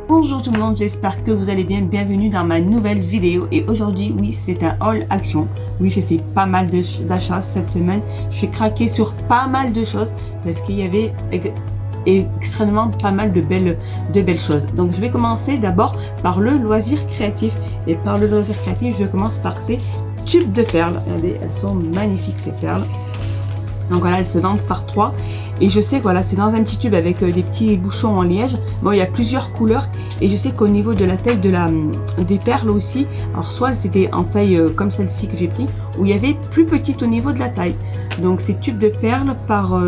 Bonjour tout le monde, j'espère que vous allez bien, bienvenue dans ma nouvelle vidéo et aujourd'hui oui c'est un haul action. Oui j'ai fait pas mal d'achats cette semaine, j'ai craqué sur pas mal de choses parce qu'il y avait extrêmement pas mal de belles choses. Donc je vais commencer d'abord par le loisir créatif et par le loisir créatif je commence par ces tubes de perles. Regardez, elles sont magnifiques ces perles. Donc voilà, elles se vendent par 3 et je sais que voilà, c'est dans un petit tube avec des petits bouchons en liège. Bon, il y a plusieurs couleurs et je sais qu'au niveau de la taille des perles aussi, alors soit c'était en taille comme celle-ci que j'ai pris, ou il y avait plus petite au niveau de la taille. Donc ces tubes de perles par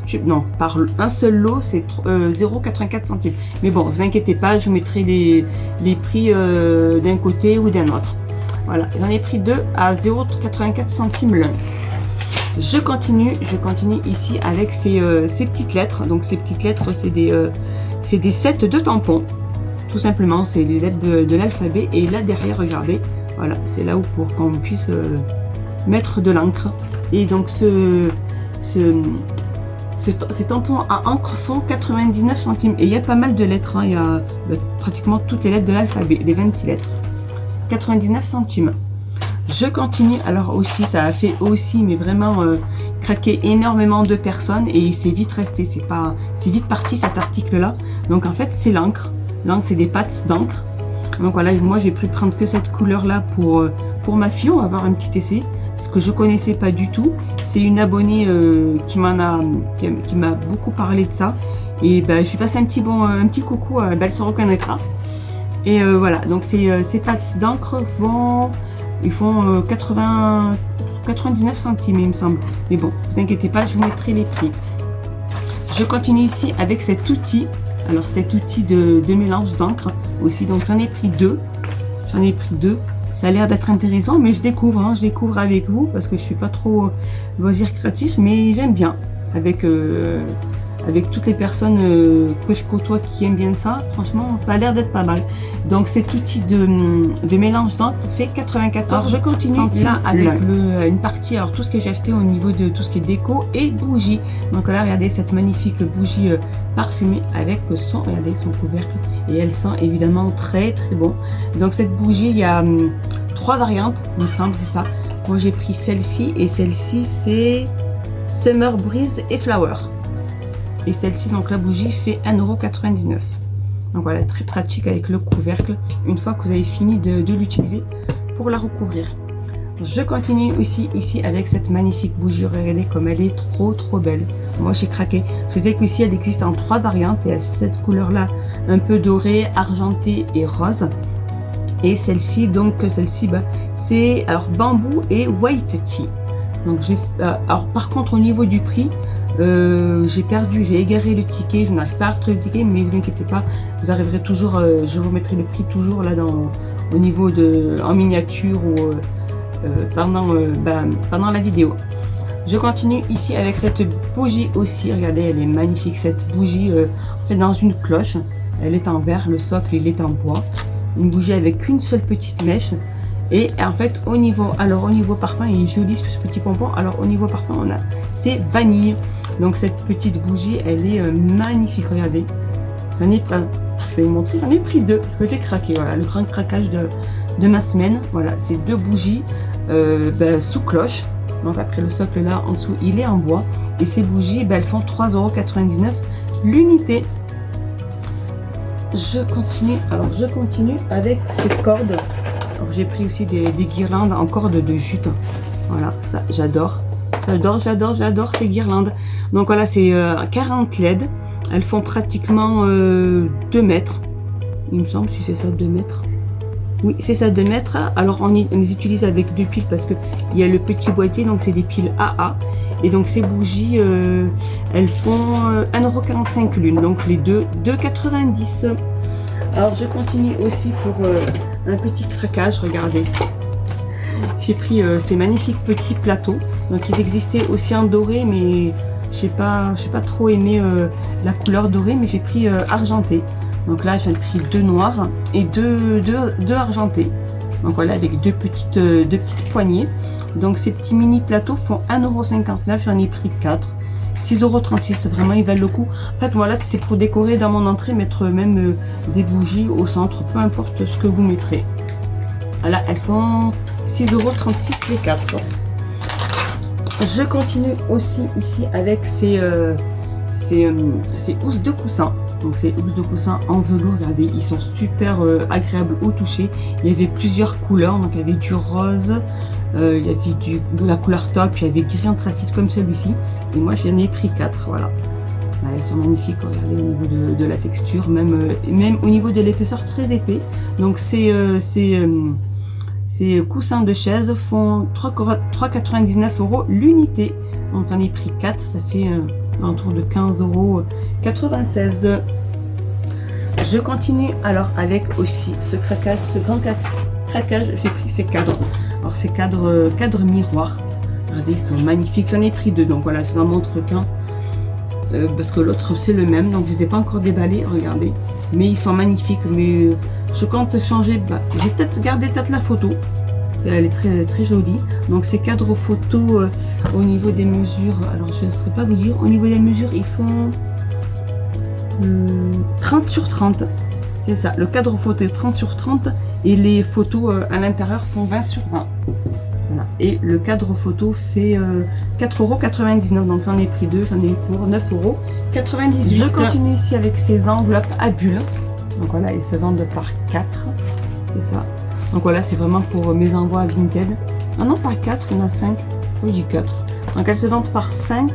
tube, non, par un seul lot, c'est 0,84 centimes. Mais bon, vous inquiétez pas, je vous mettrai les prix d'un côté ou d'un autre. Voilà, j'en ai pris deux à 0,84 centimes l'un. Je continue ici avec ces petites lettres. Donc ces petites lettres, c'est des sets de tampons. Tout simplement, c'est les lettres de l'alphabet. Et là derrière, regardez, voilà, c'est là où pour qu'on puisse mettre de l'encre. Et donc ces tampons à encre font 99 centimes. Et il y a pas mal de lettres, hein. Il y a pratiquement toutes les lettres de l'alphabet, les 26 lettres. 99 centimes. Je continue, alors aussi ça a fait aussi mais vraiment craquer énormément de personnes et c'est vite resté, c'est vite parti cet article là. Donc en fait c'est l'encre, c'est des pattes d'encre. Donc voilà, moi j'ai pu prendre que cette couleur là pour ma fille. On va avoir un petit essai parce que je connaissais pas du tout. C'est une abonnée qui m'a beaucoup parlé de ça et ben je lui passe un petit coucou, elle se reconnaîtra. Et voilà, donc ces pattes d'encre ils font 99 centimes il me semble. Mais bon, vous inquiétez pas, je vous mettrai les prix. Je continue ici avec cet outil. Alors cet outil de mélange d'encre aussi. Donc j'en ai pris deux. Ça a l'air d'être intéressant, mais je découvre avec vous parce que je suis pas trop loisir créatif, mais j'aime bien avec toutes les personnes que je côtoie qui aiment bien ça. Franchement, ça a l'air d'être pas mal. Donc cet outil de mélange d'encre fait 94. Alors je continue là avec une partie, alors tout ce que j'ai acheté au niveau de tout ce qui est déco et bougies. Donc là, regardez cette magnifique bougie parfumée avec regardez son couvercle et elle sent évidemment très très bon. Donc cette bougie, il y a 3 variantes, il me semble, c'est ça. Moi j'ai pris celle-ci et celle-ci c'est Summer Breeze et Flower. Et celle-ci, donc la bougie fait 1,99 €. Donc voilà, très pratique avec le couvercle une fois que vous avez fini de l'utiliser pour la recouvrir. Je continue aussi ici avec cette magnifique bougie. Regardez comme elle est trop belle. Moi j'ai craqué. Je sais qu'ici elle existe en 3 variantes et à cette couleur là un peu dorée, argentée et rose. Et celle-ci, c'est alors bambou et white tea. Donc alors par contre au niveau du prix, j'ai égaré le ticket, je n'arrive pas à retrouver le ticket, mais vous inquiétez pas, vous arriverez toujours, je vous mettrai le prix toujours là au niveau en miniature ou pendant la vidéo. Je continue ici avec cette bougie aussi. Regardez, elle est magnifique cette bougie, dans une cloche. Elle est en verre, le socle il est en bois. Une bougie avec une seule petite mèche. Et en fait au niveau parfum, il est joli ce petit pompon. Alors au niveau parfum c'est vanille. Donc cette petite bougie elle est magnifique. Regardez, je vais vous montrer, j'en ai pris 2 parce que j'ai craqué. Voilà le grand craquage de ma semaine. Voilà, c'est 2 bougies sous cloche. Donc après le socle là en dessous il est en bois. Et ces bougies elles font 3,99 € l'unité. Je continue avec cette corde. J'ai pris aussi des guirlandes en corde de jute. Voilà, ça j'adore ces guirlandes. Donc voilà, c'est 40 LED. Elles font pratiquement 2 mètres. Il me semble, si c'est ça, 2 mètres. Oui, c'est ça, 2 mètres. Alors on les utilise avec 2 piles parce que il y a le petit boîtier, donc c'est des piles AA. Et donc ces bougies, elles font 1,45 € l'une. Donc les deux, 2,90 €. Alors je continue aussi pour un petit craquage, regardez. J'ai pris ces magnifiques petits plateaux. Donc ils existaient aussi en doré, mais j'ai pas trop aimé la couleur dorée, mais j'ai pris argenté. Donc là j'ai pris 2 noirs et 2 argentés. Donc voilà, avec deux petites poignées. Donc ces petits mini plateaux font 1,59 €, j'en ai pris 4. 6,36 €, vraiment ils valent le coup. En fait voilà, c'était pour décorer dans mon entrée, mettre même des bougies au centre, peu importe ce que vous mettrez. Voilà, elles font 6,36 € les 4. Je continue aussi ici avec ces housses de coussin. Donc ces housses de coussin en velours, regardez, ils sont super agréables au toucher. Il y avait plusieurs couleurs, donc il y avait du rose, il y avait de la couleur top, il y avait gris anthracite comme celui-ci. Et moi j'en ai pris 4, voilà. Là, elles sont magnifiques, regardez au niveau de la texture, même au niveau de l'épaisseur très épais. Donc ces coussins de chaise font 3,99 € l'unité. Donc j'en ai pris 4, ça fait autour de 15,96 €. Je continue alors avec aussi ce craquage, ce grand craquage. J'ai pris ces cadres. Alors ces cadres miroirs. Regardez, ils sont magnifiques. J'en ai pris 2, donc voilà, je vous en montre qu'un. Parce que l'autre c'est le même, donc je ne les ai pas encore déballés, regardez. Mais ils sont magnifiques, mais je compte changer. J'ai peut-être gardé la photo. Elle est très, très jolie. Donc ces cadres photos au niveau des mesures, alors je ne saurais pas vous dire, au niveau des mesures ils font 30 sur 30. C'est ça, le cadre photo est 30 sur 30 et les photos à l'intérieur font 20 sur 20. Voilà. Et le cadre photo fait 4,99 €. Donc j'en ai pris 2, j'en ai pour 9,98 €. Je continue ici avec ces enveloppes à bulles. Donc voilà, elles se vendent par 4. C'est ça. Donc voilà, c'est vraiment pour mes envois à Vinted. Ah non, pas 4, il y en a 5. Oui, j'ai 4. Donc elles se vendent par 5.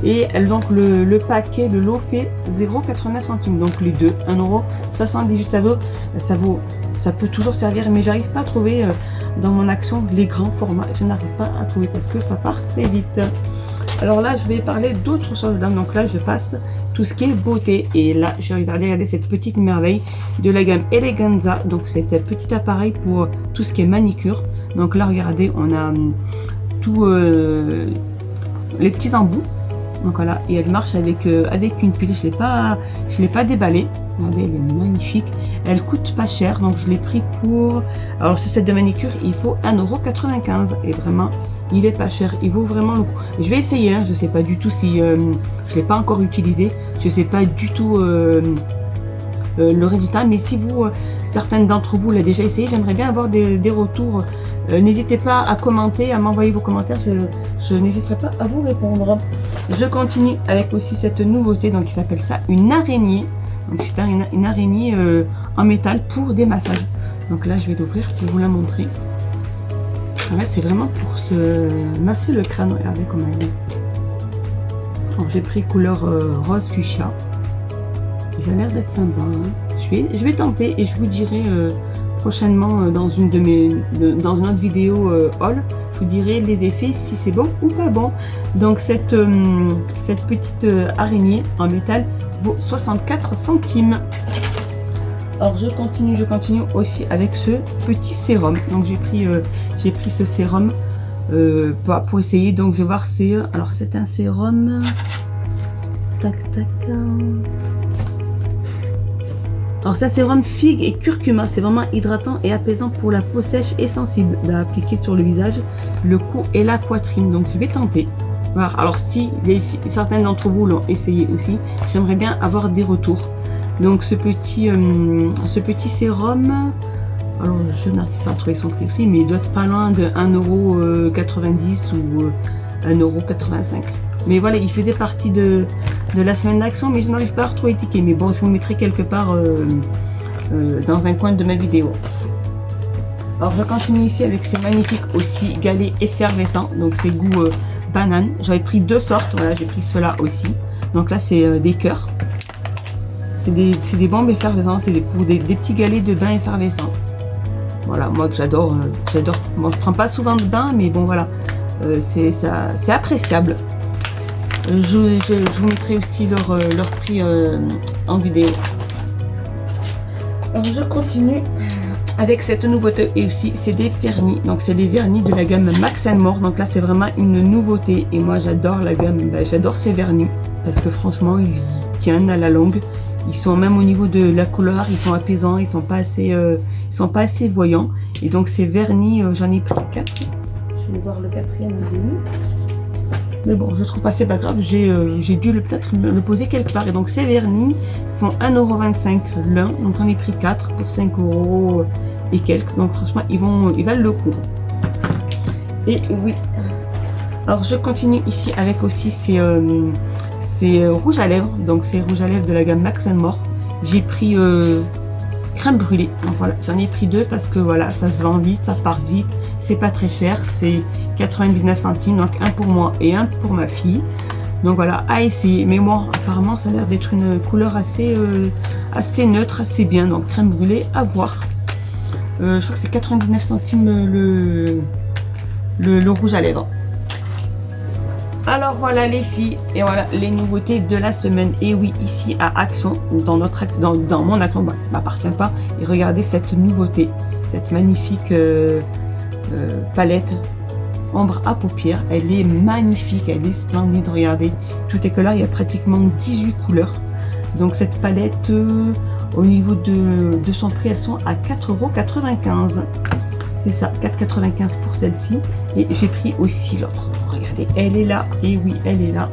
Et donc le paquet, le lot fait 0,89 centimes. Donc les deux, 1,78 €. Ça peut toujours servir, mais j'arrive pas à trouver dans mon action les grands formats. Je n'arrive pas à trouver parce que ça part très vite. Alors là, je vais parler d'autres choses. Donc là, je passe tout ce qui est beauté. Et là, je vais regarder cette petite merveille de la gamme Eleganza. Donc c'est un petit appareil pour tout ce qui est manicure. Donc là, regardez, on a tous les petits embouts. Donc voilà, et elle marche avec une pile. Je l'ai pas déballée. Regardez, elle est magnifique. Elle coûte pas cher, donc je l'ai pris pour... Alors ce set de manicure, il faut 1,95 €. Et vraiment, il est pas cher. Il vaut vraiment le coup. Je vais essayer, hein. Je sais pas du tout si... je l'ai pas encore utilisé. Je sais pas du tout le résultat. Mais si vous, certaines d'entre vous l'avez déjà essayé, j'aimerais bien avoir des retours. N'hésitez pas à commenter, à m'envoyer vos commentaires. Je n'hésiterai pas à vous répondre. Je continue avec aussi cette nouveauté, donc qui s'appelle ça une araignée. Donc c'est une araignée en métal pour des massages. Donc là je vais l'ouvrir pour vous la montrer. En fait c'est vraiment pour se masser le crâne. Regardez comment elle est. J'ai pris couleur rose fuchsia. Et ça a l'air d'être sympa. Hein. Je vais tenter et je vous dirai prochainement dans une autre vidéo haul. Je vous dirai les effets, si c'est bon ou pas bon. Donc cette petite araignée en métal vaut 64 centimes. Alors je continue aussi avec ce petit sérum. Donc j'ai pris ce sérum pour essayer. Donc je vais voir, alors c'est un sérum. Tac. Alors c'est un sérum figue et curcuma, c'est vraiment hydratant et apaisant pour la peau sèche et sensible à appliquer sur le visage, le cou et la poitrine. Donc je vais tenter. Voilà. Alors si certaines d'entre vous l'ont essayé aussi, j'aimerais bien avoir des retours. Donc ce petit sérum, alors je n'arrive pas à trouver son prix aussi, mais il doit être pas loin de 1,90 € ou 1,85 €. Mais voilà, il faisait partie de la semaine d'action, mais je n'arrive pas à retrouver le ticket. Mais bon, je vous mettrai quelque part dans un coin de ma vidéo. Alors je continue ici avec ces magnifiques aussi galets effervescents. Donc c'est goût banane. J'avais pris 2 sortes. Voilà, j'ai pris cela aussi. Donc là c'est des cœurs. C'est des bombes effervescentes. C'est pour des petits galets de bain effervescents. Voilà, moi que j'adore. Bon, je prends pas souvent de bain, mais bon voilà, c'est appréciable. Je vous mettrai aussi leur prix en vidéo. Alors je continue avec cette nouveauté et aussi c'est des vernis. Donc c'est les vernis de la gamme Max & More. Donc là c'est vraiment une nouveauté et moi j'adore la gamme, j'adore ces vernis parce que franchement ils tiennent à la longue. Ils sont même au niveau de la couleur, ils sont apaisants, ils sont pas assez voyants. Et donc ces vernis, j'en ai pris 4. Je vais voir le 4e vernis. Mais bon, je trouve pas, c'est pas grave, j'ai dû peut-être le poser quelque part. Et donc ces vernis font 1,25 € l'un, donc j'en ai pris 4 pour 5 € et quelques. Donc franchement, ils valent le coup. Et oui, alors je continue ici avec aussi ces rouges à lèvres. Donc c'est rouges à lèvres de la gamme Max More. J'ai pris crème brûlée. Donc voilà, j'en ai pris 2 parce que voilà, ça se vend vite, ça part vite. C'est pas très cher, c'est 99 centimes, donc un pour moi et un pour ma fille. Donc voilà, à essayer. Mais moi, apparemment, ça a l'air d'être une couleur assez neutre, assez bien. Donc crème brûlée, à voir. Je crois que c'est 99 centimes le rouge à lèvres. Alors voilà les filles, et voilà les nouveautés de la semaine. Et oui, ici à Action, dans mon Action, bah, m'appartient pas. Et regardez cette nouveauté, cette magnifique palette ombre à paupières. Elle est magnifique, elle est splendide. Regardez, tout est couleur, il y a pratiquement 18 couleurs. Donc cette palette, au niveau de son prix, elles sont à 4,95 €. C'est ça, 4,95 € pour celle-ci. Et j'ai pris aussi l'autre. Regardez, elle est là. Et oui, elle est là.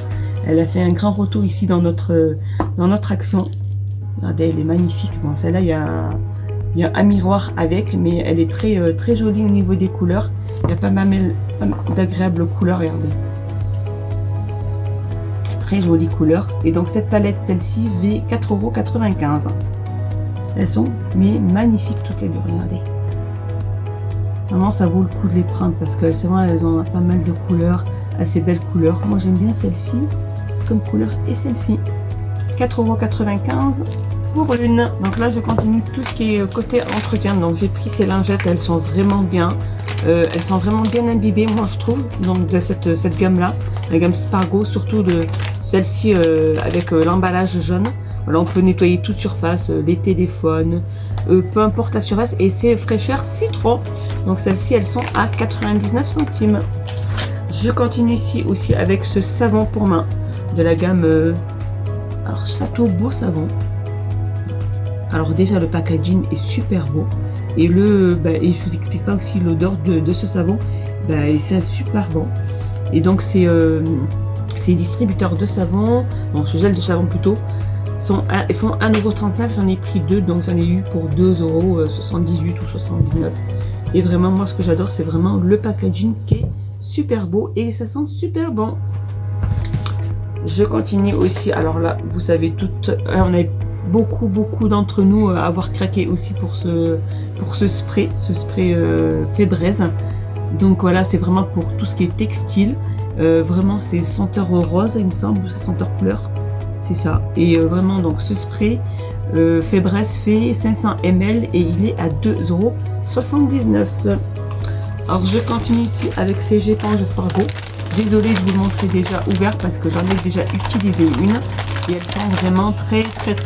Elle a fait un grand retour ici dans notre Action. Regardez, elle est magnifique. Bon, celle-là, il y a un miroir avec, mais elle est très jolie au niveau des couleurs. Il y a pas mal d'agréables couleurs, regardez. Très jolie couleur. Et donc cette palette, celle-ci, V 4,95 €. Elles sont magnifiques toutes les deux, regardez. Vraiment, ça vaut le coup de les prendre parce que c'est vrai, elles ont pas mal de couleurs, assez belles couleurs. Moi, j'aime bien celle-ci comme couleur et celle-ci. 4,95 € pour l'une. Donc là, je continue tout ce qui est côté entretien. Donc j'ai pris ces lingettes, elles sont vraiment bien. Elles sont vraiment bien imbibées, moi je trouve. Donc de cette gamme-là, la gamme Spargo, surtout de celle-ci avec l'emballage jaune. Voilà, on peut nettoyer toute surface, les téléphones, peu importe la surface. Et c'est fraîcheur citron. Donc celles-ci, elles sont à 99 centimes. Je continue ici aussi avec ce savon pour main de la gamme alors Château Beau Savon. Alors déjà le packaging est super beau. Et et je vous explique pas aussi l'odeur de ce savon. C'est super bon. Et donc c'est distributeur de savon, donc ce gel de savon plutôt. Ils font 1,39 €, j'en ai pris 2, donc j'en ai eu pour 2,78 € ou 79. Et vraiment, moi, ce que j'adore, c'est vraiment le packaging qui est super beau et ça sent super bon. Je continue aussi. Alors là, vous savez on a beaucoup d'entre nous à avoir craqué aussi pour ce spray, Febreze. Donc voilà, c'est vraiment pour tout ce qui est textile. Vraiment, c'est senteur rose, il me semble, c'est senteur fleur. C'est ça. Et vraiment, donc ce spray Febreze fait 500 ml et il est à 2,79 €. Alors je continue ici avec ces éponges Spargo. Désolée de vous le montrer déjà ouvert parce que j'en ai déjà utilisé une et elles sont vraiment très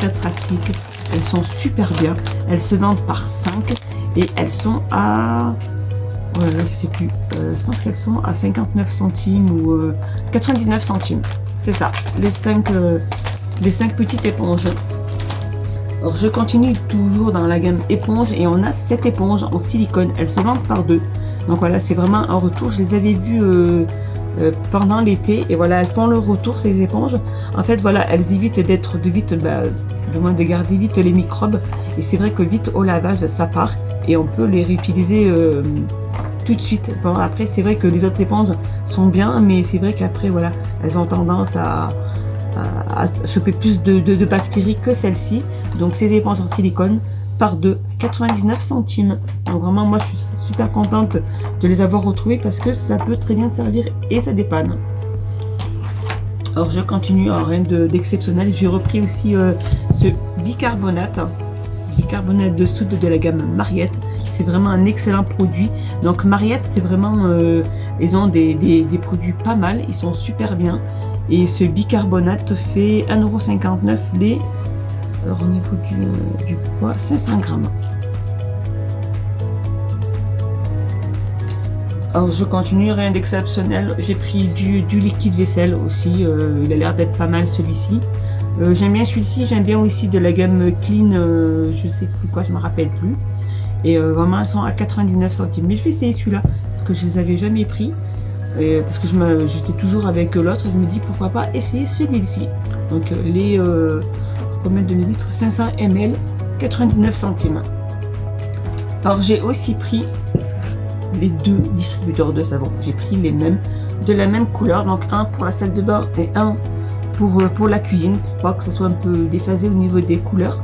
pratiques. Elles sont super bien. Elles se vendent par 5 et elles sont à je sais plus. Je pense qu'elles sont à 59 centimes ou 99 centimes. C'est ça. Les 5 petites éponges. Alors je continue toujours dans la gamme éponge et on a cette éponge en silicone. Elles se vendent par 2. Donc voilà, c'est vraiment un retour. Je les avais vues pendant l'été et voilà, elles font le retour ces éponges. En fait voilà, elles évitent de garder vite les microbes et c'est vrai que vite au lavage ça part et on peut les réutiliser tout de suite. Bon après c'est vrai que les autres éponges sont bien mais c'est vrai qu'après voilà, elles ont tendance à choper plus de bactéries que celle-ci. Donc ces éponges en silicone par 2, 99 centimes. Donc vraiment moi je suis super contente de les avoir retrouvées parce que ça peut très bien servir et ça dépanne. Alors je continue, rien d'exceptionnel. J'ai repris aussi ce bicarbonate de soude de la gamme Mariette. C'est vraiment un excellent produit. Donc Mariette, c'est vraiment ils ont des produits pas mal, ils sont super bien. Et ce bicarbonate fait 1,59 € alors au niveau du poids, 500 grammes. Alors je continue, rien d'exceptionnel. J'ai pris du liquide vaisselle aussi. Il a l'air d'être pas mal celui-ci. J'aime bien celui-ci, j'aime bien aussi de la gamme Clean, je sais plus quoi, je me rappelle plus. Et vraiment elles sont à 99 centimes. Mais je vais essayer celui-là, parce que je les avais jamais pris. parce que j'étais toujours avec l'autre et je me dis pourquoi pas essayer celui-ci. Donc les combien de millilitres, 500 ml, 99 centimes. Alors j'ai aussi pris les deux distributeurs de savon. J'ai pris les mêmes, de la même couleur, donc un pour la salle de bain et un pour la cuisine, pour pas que ça soit un peu déphasé au niveau des couleurs.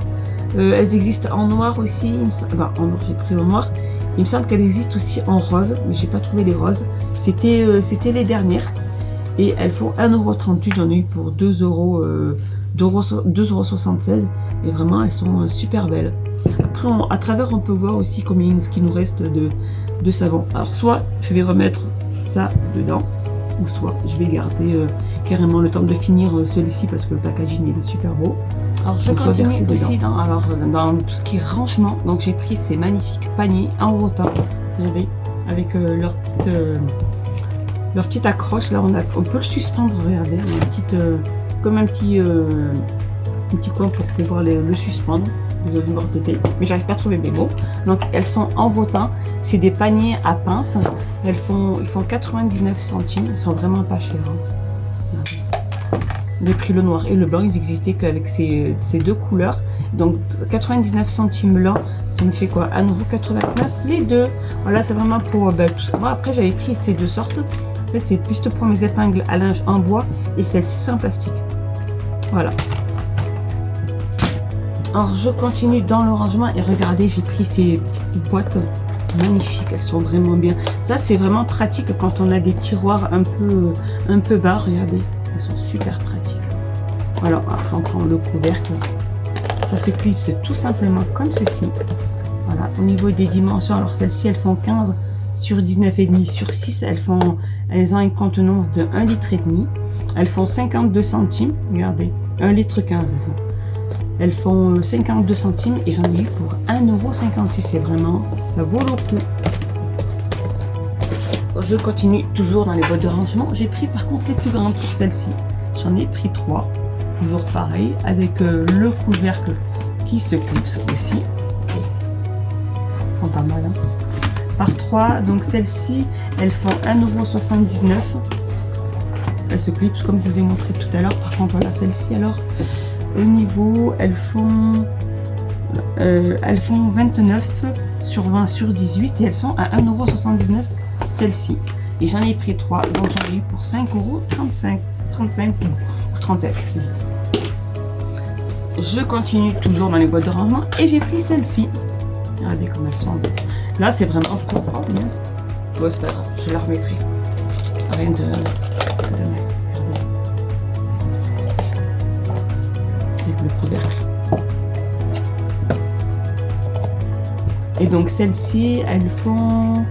Elles existent en noir aussi, en noir, j'ai pris le noir. Il me semble qu'elles existent aussi en rose, mais j'ai pas trouvé les roses. C'était les dernières et elles font 1,38 €. J'en ai eu pour 2,76 € et vraiment elles sont super belles. Après à travers on peut voir aussi combien ce qui nous reste de savon. Alors soit je vais remettre ça dedans, ou soit je vais garder carrément le temps de finir celui-ci parce que le packaging il est super beau. Alors je continue aussi dans tout ce qui est rangement. Donc j'ai pris ces magnifiques paniers en rotin, regardez, avec leur petite accroche. Là on peut le suspendre, regardez, comme un petit coin pour pouvoir le suspendre. Désolé de m'ordonner, mais j'arrive pas à trouver mes mots. Donc elles sont en rotin, c'est des paniers à pince. Ils font 99 centimes, ils sont vraiment pas chers. J'ai pris le noir et le blanc, ils existaient qu'avec ces deux couleurs. Donc 99 centimes là, ça me fait quoi, 1,89 € les deux. Voilà, c'est vraiment pour tout ça. Moi après j'avais pris ces deux sortes. En fait c'est juste pour mes épingles à linge en bois et celle-ci c'est en plastique. Voilà. Alors je continue dans le rangement et regardez, j'ai pris ces petites boîtes magnifiques, elles sont vraiment bien. Ça c'est vraiment pratique quand on a des tiroirs un peu bas, regardez, elles sont super pratiques. Voilà, après on prend le couvercle, ça se clipse tout simplement comme ceci. Voilà, au niveau des dimensions, alors celles-ci elles font 15 sur 19,5 sur 6, elles ont une contenance de 1,5 litre. Elles font 52 centimes, regardez, 1,15 litre. Elles font 52 centimes et j'en ai eu pour 1,56 €. C'est vraiment, ça vaut le coup. Je continue toujours dans les boîtes de rangement. J'ai pris par contre les plus grandes pour celle-ci. J'en ai pris 3. Toujours pareil, avec le couvercle qui se clipse aussi. Elles sont pas mal. Hein. Par 3, donc celles-ci, elles font 1,79 €. Elles se clipsent comme je vous ai montré tout à l'heure. Par contre, voilà celle-ci alors. Au niveau, elles font 29 sur 20 sur 18 et elles sont à 1,79 € celles-ci. Et j'en ai pris 3, donc j'en ai eu pour 5,35 € ou 37. Je continue toujours dans les boîtes de rangement et j'ai pris celle-ci. Regardez comme elles sont. Là, c'est vraiment pour. Oh, mince. Bon, c'est pas grave, je la remettrai. Rien de mal. Le couvercle. Et donc celles-ci, elles ont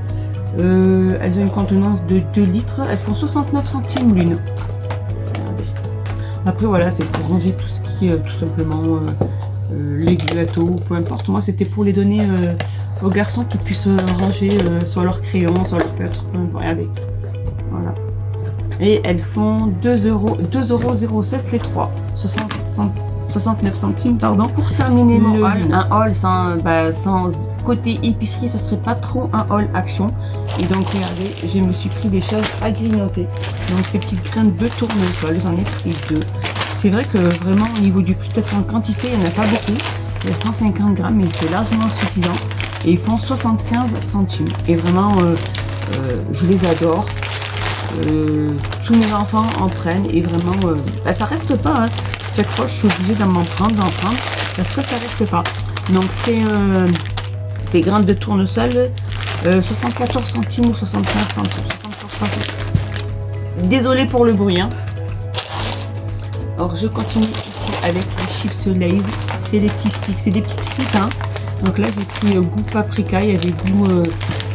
une contenance de 2 litres, elles font 69 centimes l'une. Regardez. Après voilà, c'est pour ranger tout ce qui est tout simplement les gâteaux, peu importe. Moi c'était pour les donner aux garçons qui puissent ranger sur leur crayon, sur leur feutre, peu importe. Regardez. Voilà. Et elles font 2,07 € les 3, 69 centimes, pardon. Pour terminer mon haul, un haul sans côté épicerie, ça serait pas trop un haul action. Et donc regardez, je me suis pris des choses à grignoter. Donc ces petites graines de tournesol, j'en ai pris 2. C'est vrai que vraiment au niveau du prix, peut-être en quantité, il n'y en a pas beaucoup. Il y a 150 grammes, mais c'est largement suffisant. Et ils font 75 centimes. Et vraiment, je les adore. Tous mes enfants en prennent et vraiment, ça reste pas. Hein. Chaque fois, je suis obligée d'en prendre parce que ça reste pas. Donc ces graines de tournesol, 74 centimes ou 75 centimes. 74 centimes. Désolée pour le bruit. Hein. Alors je continue ici avec les chips Lay's. C'est les petits sticks, c'est des petites frites. Hein. Donc là j'ai pris goût paprika, il y avait goût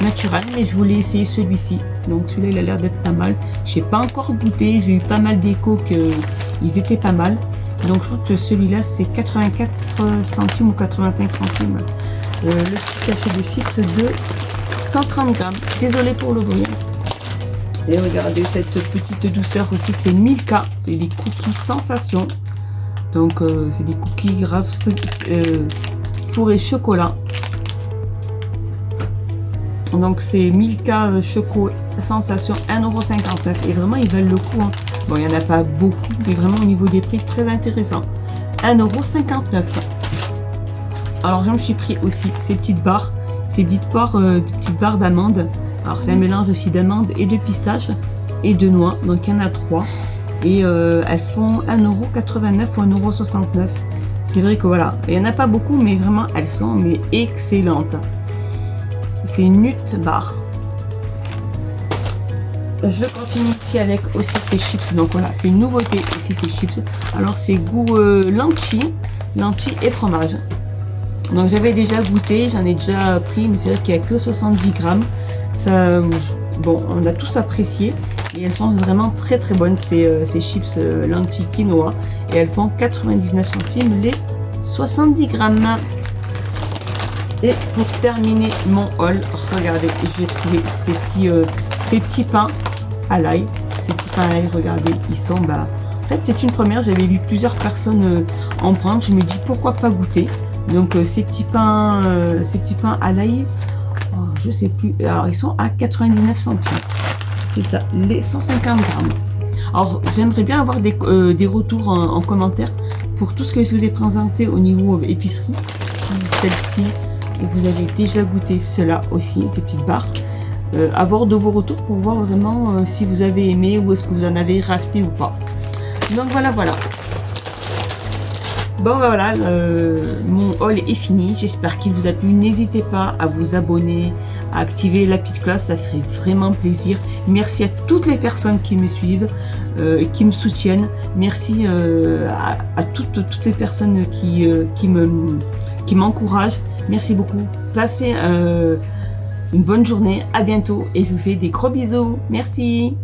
naturel, mais je voulais essayer celui-ci. Donc celui-là il a l'air d'être pas mal. Je n'ai pas encore goûté, j'ai eu pas mal d'échos qu'ils étaient pas mal. Donc je crois que celui-là c'est 84 centimes ou 85 centimes. Le petit sachet de chips de 130 grammes. Désolée pour le bruit. Et regardez cette petite douceur aussi, c'est Milka. C'est des cookies sensation. Donc c'est des cookies fourrés chocolat. Donc c'est Milka Choco Sensation 1,59 € et vraiment ils valent le coup. Hein. Bon, il n'y en a pas beaucoup, mais vraiment au niveau des prix très intéressant. 1,59 €. Alors je me suis pris aussi ces petites barres, ces petites barres d'amandes. Alors c'est un mélange aussi d'amandes et de pistaches et de noix, donc il y en a 3. Et elles font 1,89 € ou 1,69 €. C'est vrai que voilà, il n'y en a pas beaucoup, mais vraiment elles sont excellentes. C'est une Nut Bar. Je continue ici avec aussi ces chips. Donc voilà, c'est une nouveauté aussi ces chips. Alors c'est goût lentilles et fromage. Donc j'avais déjà goûté, j'en ai déjà pris, mais c'est vrai qu'il n'y a que 70 grammes. Ça, bon, on a tous apprécié et elles sont vraiment très très bonnes ces chips lentilles quinoa et elles font 99 centimes les 70 grammes. Et pour terminer mon haul, regardez, j'ai trouvé ces petits pains à l'ail. Ces petits pains à l'ail, regardez, ils sont, en fait c'est une première, j'avais vu plusieurs personnes en prendre, je me dis pourquoi pas goûter. Donc ces petits pains à l'ail, oh, je sais plus, alors ils sont à 99 centimes. C'est ça, les 150 grammes. Alors j'aimerais bien avoir des retours en commentaire pour tout ce que je vous ai présenté au niveau épicerie. Si celle-ci, et vous avez déjà goûté cela aussi, ces petites barres, avoir de vos retours pour voir vraiment si vous avez aimé ou est-ce que vous en avez racheté ou pas. Donc voilà. Bon voilà, mon haul est fini, j'espère qu'il vous a plu. N'hésitez pas à vous abonner, à activer la petite cloche, ça ferait vraiment plaisir. Merci à toutes les personnes qui me suivent, qui me soutiennent. Merci à toutes les personnes qui m'encouragent. Merci beaucoup. Passez une bonne journée, à bientôt et je vous fais des gros bisous. Merci.